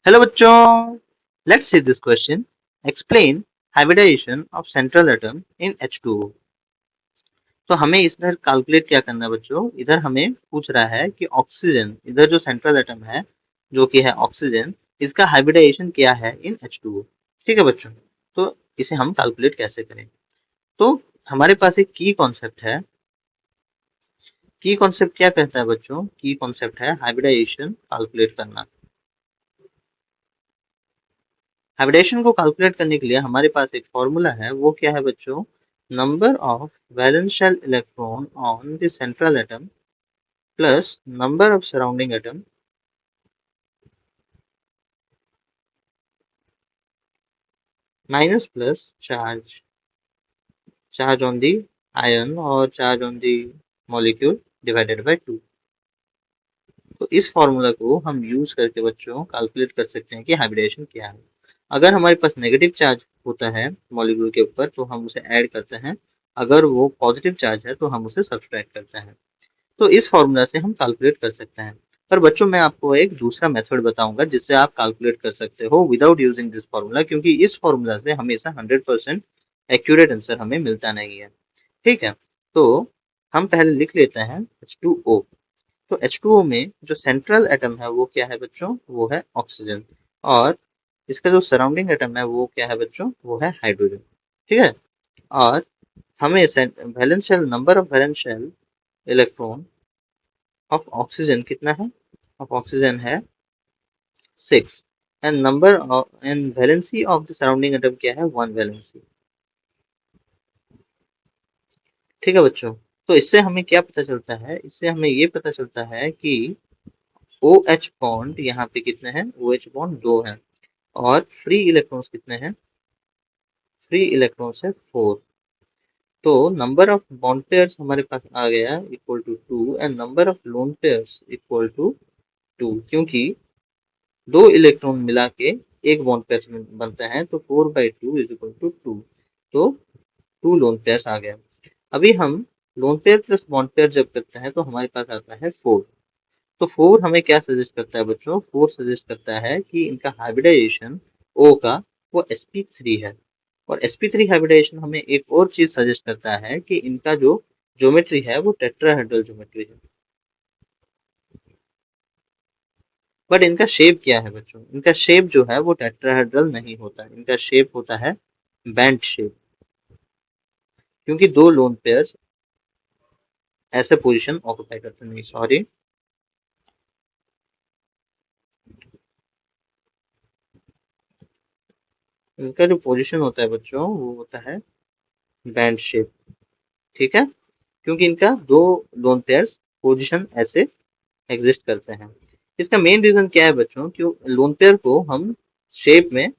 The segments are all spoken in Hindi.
हेलो बच्चों, let's see this question. Explain hybridization of central atom in H2O। तो हमें इधर कैलकुलेट क्या करना है बच्चों, इधर हमें पूछ रहा है कि ऑक्सीजन, इधर जो सेंट्रल एटम है जो कि है ऑक्सीजन, इसका हाइब्रिडाइजेशन क्या है इन H2O। ठीक है बच्चों, तो इसे हम कैलकुलेट कैसे करें। तो हमारे पास एक की कॉन्सेप्ट है। की कॉन्सेप्ट क्या कहता है बच्चों, की कॉन्सेप्ट है हाइब्रिडाइजेशन कैलकुलेट करना। हाइब्रिडेशन को कैलकुलेट करने के लिए हमारे पास एक फॉर्मूला है, वो क्या है बच्चों, number of valence shell electron on the central atom plus number of surrounding atom minus plus charge charge on the ion और charge on the molecule divided by 2। तो इस फॉर्मूला को हम यूज करके बच्चों कैलकुलेट कर सकते हैं कि हाइब्रिडेशन क्या है। अगर हमारे पास नेगेटिव चार्ज होता है मॉलिक्यूल के ऊपर तो हम उसे ऐड करते हैं, अगर वो पॉजिटिव चार्ज है तो हम उसे सब्सट्रैक्ट करते हैं। तो इस फॉर्मूला से हम कैलकुलेट कर सकते हैं। पर बच्चों मैं आपको एक दूसरा मेथड बताऊंगा जिससे आप कैलकुलेट कर सकते हो विदाउट यूजिंग दिस फॉर्मूला, क्योंकि इस फॉर्मूला से हमेशा 100% एक्यूरेट आंसर हमें मिलता नहीं है। ठीक है, तो हम पहले लिख लेते हैं H2O। तो H2O में जो सेंट्रल एटम है वो क्या है बच्चों, वो है ऑक्सीजन। और इसका जो सराउंडिंग एटम है वो क्या है बच्चों, वो है हाइड्रोजन। ठीक है, और हमें valence shell, number of valence shell electron of oxygen कितना है, ऑफ ऑक्सीजन है 6। And number of and valency of the surrounding atom क्या है, 1 वैलेंसी। ठीक है बच्चों, तो इससे हमें क्या पता चलता है, इससे हमें ये पता चलता है कि OH बॉन्ड यहाँ पे कितने हैं, OH बॉन्ड 2 हैं। और फ्री इलेक्ट्रॉन्स कितने हैं, फ्री इलेक्ट्रॉन्स है 4। तो नंबर ऑफ बॉन्ड पेयर्स हमारे पास आ गया equal to 2 and number of lone pairs equal to 2, क्योंकि दो इलेक्ट्रॉन मिला के एक बॉन्ड पेयर बनते हैं, तो 4/2 इज इक्वल टू 2। तो 2 लोन पेयर्स आ गया। अभी हम lone pair plus bond pair जब करते हैं तो हमारे पास आता है 4। तो 4 हमें क्या सजेस्ट करता है बच्चों, 4 सजेस्ट करता है कि इनका हाइब्रिडाइजेशन O का वो sp3 है। और sp3 हाइब्रिडाइजेशन हमें एक और चीज सजेस्ट करता है कि इनका जो ज्योमेट्री है वो टेट्राहेड्रल ज्योमेट्री है। बट इनका शेप क्या है बच्चों, इनका शेप जो है वो टेट्राहेड्रल नहीं होता है, इनका शेप होता है बेंट शेप, क्योंकि दो लोन पेयर्स ऐसे पोजीशन ऑक्युपाई करते हैं। नहीं सॉरी, इनका जो पोजीशन होता है बच्चों वो होता है बैंड शेप। ठीक है, क्योंकि इनका दो लोन पेयर्स पोजीशन ऐसे एग्जिस्ट करते हैं। इसका मेन रीजन क्या है बच्चों, कि लोन पेयर को हम शेप में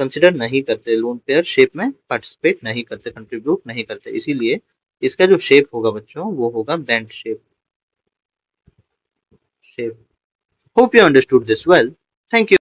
कंसिडर नहीं करते, लोन पेयर शेप में पार्टिसिपेट नहीं करते, कंट्रीब्यूट नहीं करते, इसीलिए इसका जो शेप होगा बच्चों वो होगा bent shape. Shape. Hope you understood this well. Thank you.